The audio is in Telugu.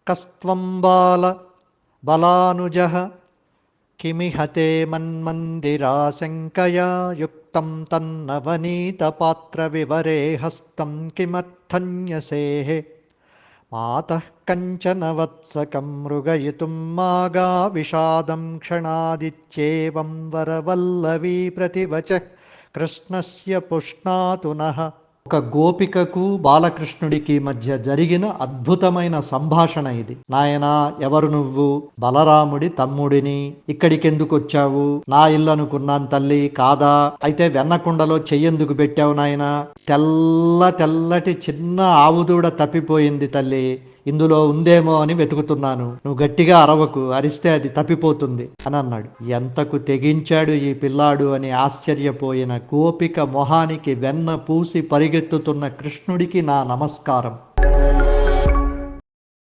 కస్త్వం బాల బలానుజః కిమిహతే మన్మందిరాశంకయా యుక్తం తన్నవనీతపాత్రవివరే హస్తం కిమర్థన్యసేః మాతః కంచన వత్సకం మృగయితుం మాగా విషాదం క్షణాదిత్యేవం వరవల్లవీ ప్రతివచః కృష్ణస్య పుష్ణాతు నః. ఒక గోపికకు బాలకృష్ణుడికి మధ్య జరిగిన అద్భుతమైన సంభాషణ ఇది. నాయనా, ఎవరు నువ్వు? బలరాముడి తమ్ముడిని. ఇక్కడికెందుకు వచ్చావు? నా ఇల్లు అనుకున్నాను తల్లి. కాదా? అయితే వెన్నకుండలో చెయ్యెందుకు పెట్టావు నాయనా? తెల్లటి చిన్న ఆవుదూడ తప్పిపోయింది తల్లి, ఇందులో ఉందేమో అని వెతుకుతున్నాను. నువ్వు గట్టిగా అరవకు, అరిస్తే అది తప్పిపోతుంది అని అన్నాడు. ఎంతకు తెగించాడు ఈ పిల్లాడు అని ఆశ్చర్యపోయిన గోపిక మొహానికి వెన్న పూసి పరిగెత్తుతున్న కృష్ణుడికి నా నమస్కారం.